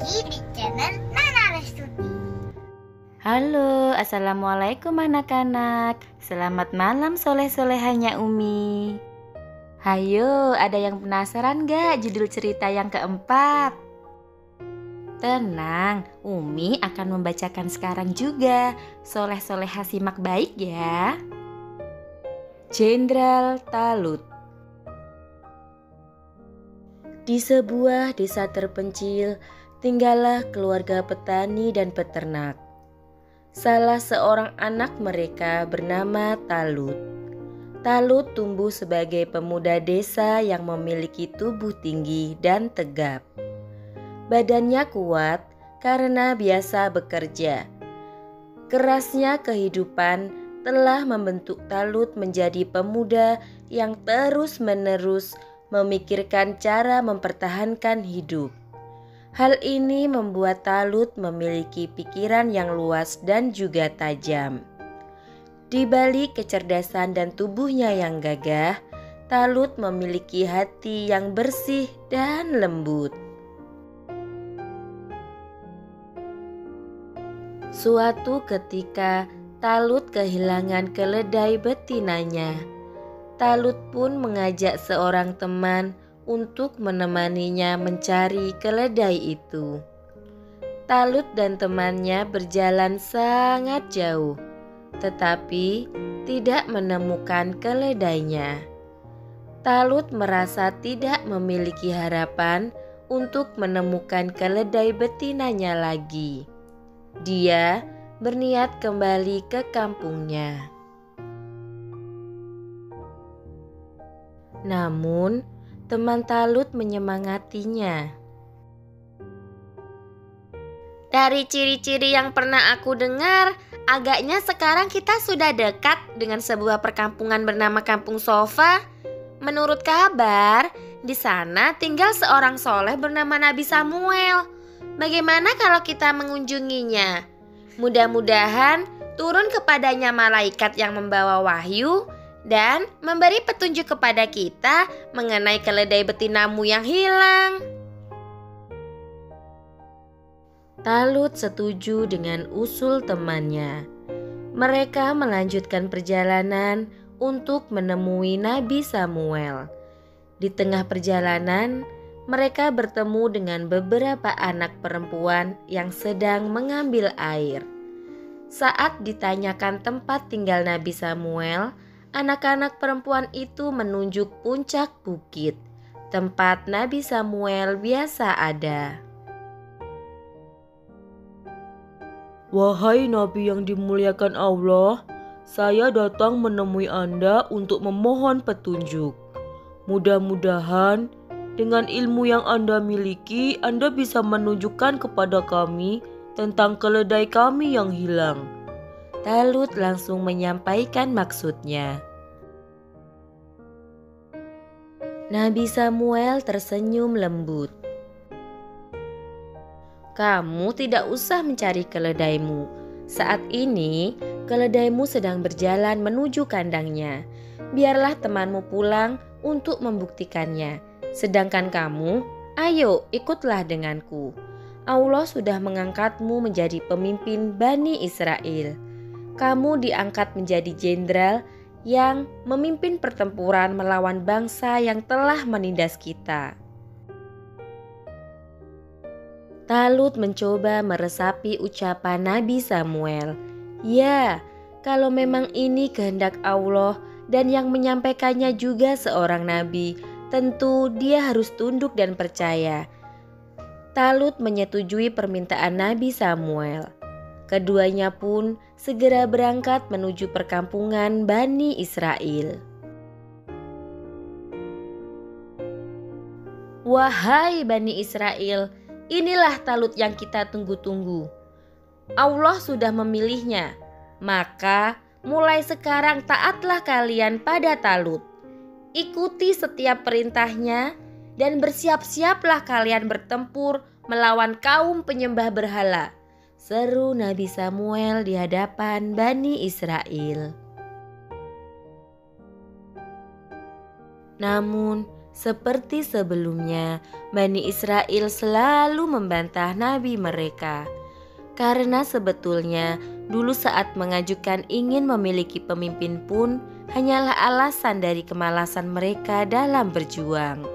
lagi di channel Nana Restuti. Halo, assalamualaikum anak-anak. Selamat malam soleh-solehannya Umi. Hayo, ada yang penasaran gak judul cerita yang keempat? Tenang, Umi akan membacakan sekarang juga. Soleh-soleha simak baik ya. Jenderal Talut. Di sebuah desa terpencil, tinggallah keluarga petani dan peternak. Salah seorang anak mereka bernama Talut. Talut tumbuh sebagai pemuda desa yang memiliki tubuh tinggi dan tegap. Badannya kuat karena biasa bekerja. Kerasnya kehidupan telah membentuk Talut menjadi pemuda yang terus-menerus memikirkan cara mempertahankan hidup. Hal ini membuat Talut memiliki pikiran yang luas dan juga tajam. Di balik kecerdasan dan tubuhnya yang gagah, Talut memiliki hati yang bersih dan lembut. Suatu ketika, Talut kehilangan keledai betinanya. Talut pun mengajak seorang teman untuk menemaninya mencari keledai itu. Talut dan temannya berjalan sangat jauh, tetapi tidak menemukan keledainya. Talut merasa tidak memiliki harapan untuk menemukan keledai betinanya lagi. Dia berniat kembali ke kampungnya. Namun, teman Talut menyemangatinya. Dari ciri-ciri yang pernah aku dengar, agaknya sekarang kita sudah dekat dengan sebuah perkampungan bernama Kampung Sofa. Menurut kabar, di sana tinggal seorang soleh bernama Nabi Samuel. Bagaimana kalau kita mengunjunginya? Mudah-mudahan turun kepadanya malaikat yang membawa wahyu dan memberi petunjuk kepada kita mengenai keledai betinamu yang hilang. Talut setuju dengan usul temannya. Mereka melanjutkan perjalanan untuk menemui Nabi Samuel. Di tengah perjalanan, mereka bertemu dengan beberapa anak perempuan yang sedang mengambil air. Saat ditanyakan tempat tinggal Nabi Samuel, anak-anak perempuan itu menunjuk puncak bukit, tempat Nabi Samuel biasa ada. Wahai Nabi yang dimuliakan Allah, saya datang menemui Anda untuk memohon petunjuk. Mudah-mudahan dengan ilmu yang Anda miliki, Anda bisa menunjukkan kepada kami tentang keledai kami yang hilang. Talut langsung menyampaikan maksudnya. Nabi Samuel tersenyum lembut. Kamu tidak usah mencari keledaimu. Saat ini, keledaimu sedang berjalan menuju kandangnya. Biarlah temanmu pulang untuk membuktikannya. Sedangkan kamu, ayo ikutlah denganku. Allah sudah mengangkatmu menjadi pemimpin Bani Israel. Kamu diangkat menjadi jenderal yang memimpin pertempuran melawan bangsa yang telah menindas kita. Talut mencoba meresapi ucapan Nabi Samuel. Ya, kalau memang ini kehendak Allah dan yang menyampaikannya juga seorang nabi, tentu dia harus tunduk dan percaya. Talut menyetujui permintaan Nabi Samuel. Keduanya pun segera berangkat menuju perkampungan Bani Israel. Wahai Bani Israel, inilah Talut yang kita tunggu-tunggu. Allah sudah memilihnya, maka mulai sekarang taatlah kalian pada Talut. Ikuti setiap perintahnya dan bersiap-siaplah kalian bertempur melawan kaum penyembah berhala, seru Nabi Samuel di hadapan Bani Israel. Namun, Seperti sebelumnya, Bani Israel selalu membantah nabi mereka. Karena sebetulnya dulu saat mengajukan ingin memiliki pemimpin pun hanyalah alasan dari kemalasan mereka dalam berjuang.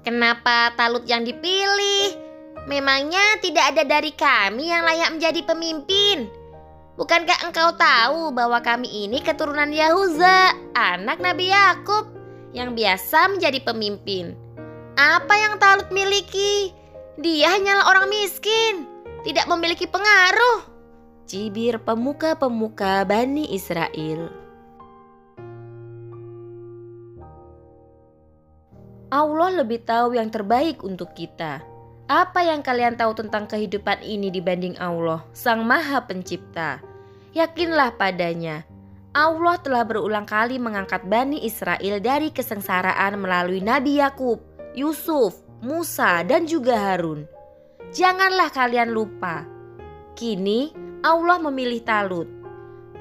Kenapa Talut yang dipilih? Memangnya tidak ada dari kami yang layak menjadi pemimpin? Bukankah engkau tahu bahwa kami ini keturunan Yahuza, anak Nabi Yakub, yang biasa menjadi pemimpin? Apa yang Talut miliki? Dia hanyalah orang miskin, tidak memiliki pengaruh. Cibir pemuka-pemuka Bani Israel. Allah lebih tahu yang terbaik untuk kita. Apa yang kalian tahu tentang kehidupan ini dibanding Allah, Sang Maha Pencipta? Yakinlah padanya. Allah telah berulang kali mengangkat Bani Israel dari kesengsaraan melalui Nabi Yakub, Yusuf, Musa, dan juga Harun. Janganlah kalian lupa. Kini Allah memilih Talut.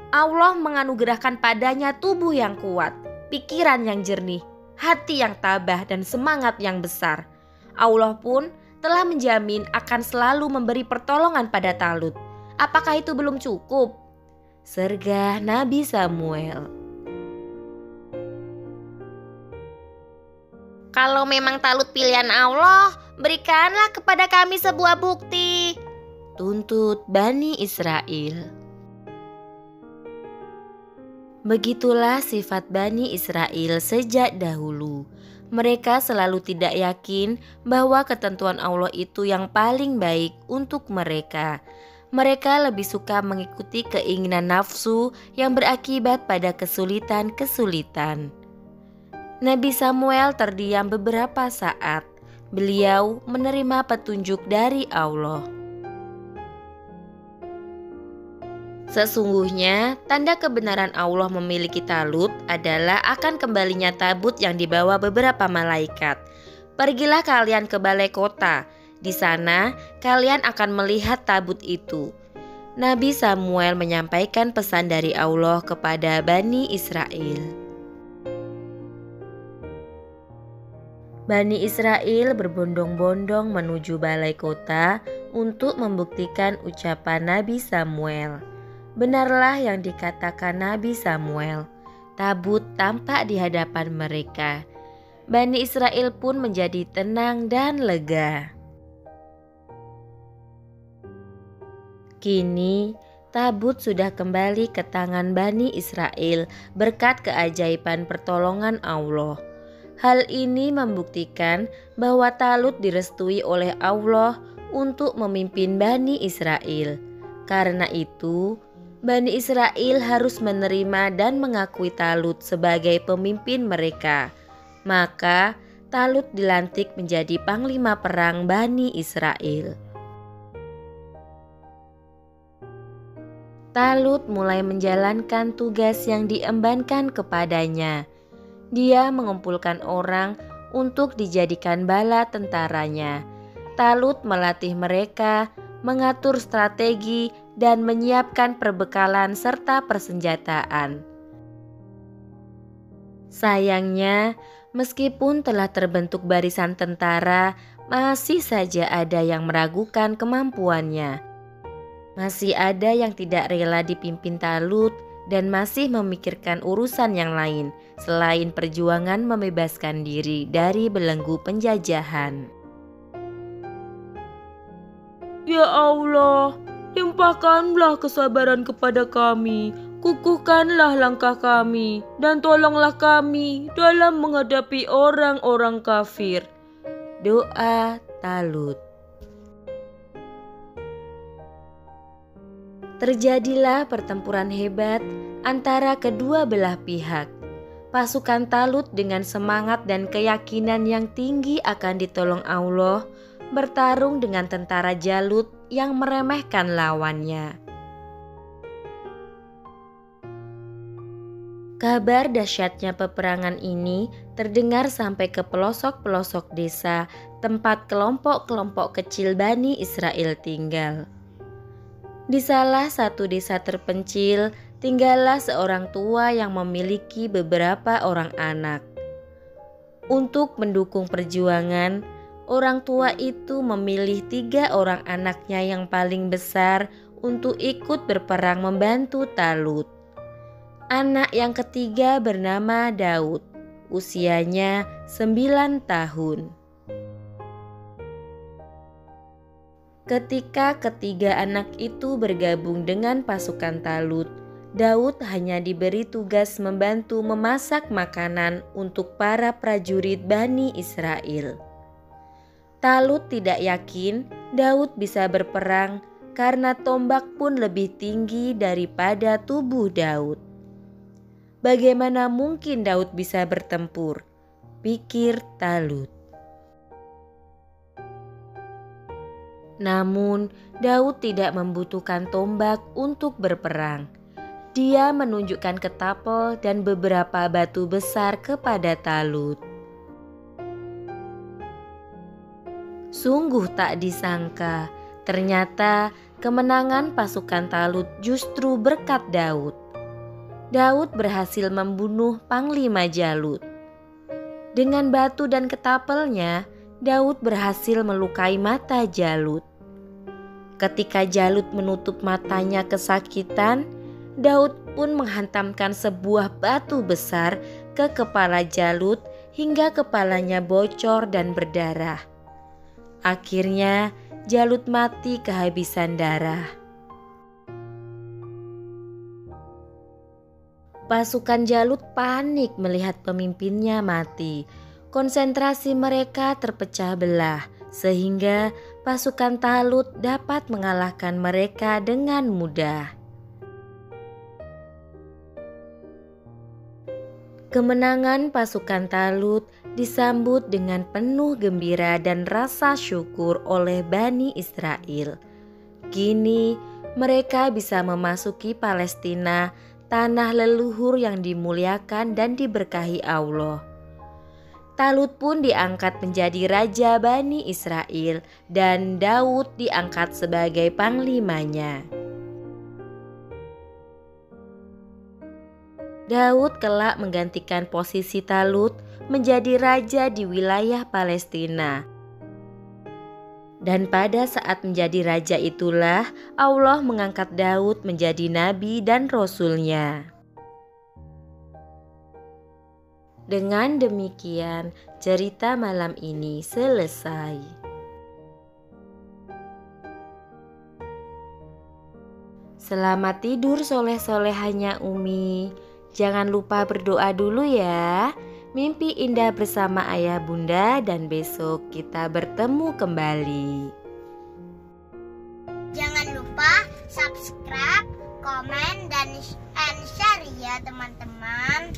Allah menganugerahkan padanya tubuh yang kuat, pikiran yang jernih, hati yang tabah, dan semangat yang besar. Allah pun telah menjamin akan selalu memberi pertolongan pada Talut. Apakah itu belum cukup? Sergah Nabi Samuel. Kalau memang Talut pilihan Allah, berikanlah kepada kami sebuah bukti, tuntut Bani Israel. Begitulah sifat Bani Israel sejak dahulu. Mereka selalu tidak yakin bahwa ketentuan Allah itu yang paling baik untuk mereka. Mereka lebih suka mengikuti keinginan nafsu yang berakibat pada kesulitan-kesulitan. Nabi Samuel terdiam beberapa saat. Beliau menerima petunjuk dari Allah. Sesungguhnya, tanda kebenaran Allah memiliki Talut adalah akan kembalinya tabut yang dibawa beberapa malaikat. Pergilah kalian ke balai kota. Di sana, kalian akan melihat tabut itu. Nabi Samuel menyampaikan pesan dari Allah kepada Bani Israel. Bani Israel berbondong-bondong menuju balai kota untuk membuktikan ucapan Nabi Samuel. Benarlah yang dikatakan Nabi Samuel, tabut tampak di hadapan mereka. Bani Israel pun menjadi tenang dan lega. Kini, tabut sudah kembali ke tangan Bani Israel berkat keajaiban pertolongan Allah. Hal ini membuktikan bahwa Talut direstui oleh Allah untuk memimpin Bani Israel. Karena itu, Bani Israel harus menerima dan mengakui Talut sebagai pemimpin mereka. Maka Talut dilantik menjadi panglima perang Bani Israel. Talut mulai menjalankan tugas yang diembankan kepadanya. Dia mengumpulkan orang untuk dijadikan bala tentaranya. Talut melatih mereka, mengatur strategi, dan menyiapkan perbekalan serta persenjataan. Sayangnya, meskipun telah terbentuk barisan tentara, masih saja ada yang meragukan kemampuannya. Masih ada yang tidak rela dipimpin Talut dan masih memikirkan urusan yang lain selain perjuangan membebaskan diri dari belenggu penjajahan. Ya Allah, limpahkanlah kesabaran kepada kami, kukuhkanlah langkah kami, dan tolonglah kami dalam menghadapi orang-orang kafir. Doa Talut. Terjadilah pertempuran hebat antara kedua belah pihak. Pasukan Talut dengan semangat dan keyakinan yang tinggi akan ditolong Allah bertarung dengan tentara Jalut yang meremehkan lawannya. Kabar dahsyatnya peperangan ini terdengar sampai ke pelosok-pelosok desa tempat kelompok-kelompok kecil Bani Israel tinggal. Di salah satu desa terpencil tinggallah seorang tua yang memiliki beberapa orang anak. Untuk mendukung perjuangan, orang tua itu memilih 3 orang anaknya yang paling besar untuk ikut berperang membantu Talut. Anak yang ketiga bernama Daud, usianya 9 tahun. Ketika ketiga anak itu bergabung dengan pasukan Talut, Daud hanya diberi tugas membantu memasak makanan untuk para prajurit Bani Israel. Talut tidak yakin Daud bisa berperang karena tombak pun lebih tinggi daripada tubuh Daud. Bagaimana mungkin Daud bisa bertempur? Pikir Talut. Namun, Daud tidak membutuhkan tombak untuk berperang. Dia menunjukkan ketapel dan beberapa batu besar kepada Talut. Sungguh tak disangka, ternyata kemenangan pasukan Talut justru berkat Daud. Daud berhasil membunuh Panglima Jalut. Dengan batu dan ketapelnya, Daud berhasil melukai mata Jalut. Ketika Jalut menutup matanya kesakitan, Daud pun menghantamkan sebuah batu besar ke kepala Jalut hingga kepalanya bocor dan berdarah. Akhirnya Jalut mati kehabisan darah. Pasukan Jalut panik melihat pemimpinnya mati. Konsentrasi mereka terpecah belah sehingga pasukan Talut dapat mengalahkan mereka dengan mudah. Kemenangan pasukan Talut disambut dengan penuh gembira dan rasa syukur oleh Bani Israel. Kini mereka bisa memasuki Palestina, tanah leluhur yang dimuliakan dan diberkahi Allah. Talut pun diangkat menjadi raja Bani Israel dan Daud diangkat sebagai panglimanya. Daud kelak menggantikan posisi Talut menjadi raja di wilayah Palestina. Dan pada saat menjadi raja itulah Allah mengangkat Daud menjadi nabi dan rasulnya. Dengan demikian, cerita malam ini selesai. Selamat tidur soleh-solehanya Umi. Jangan lupa berdoa dulu ya. Mimpi indah bersama ayah bunda dan besok kita bertemu kembali. Jangan lupa subscribe, komen, dan share ya teman-teman.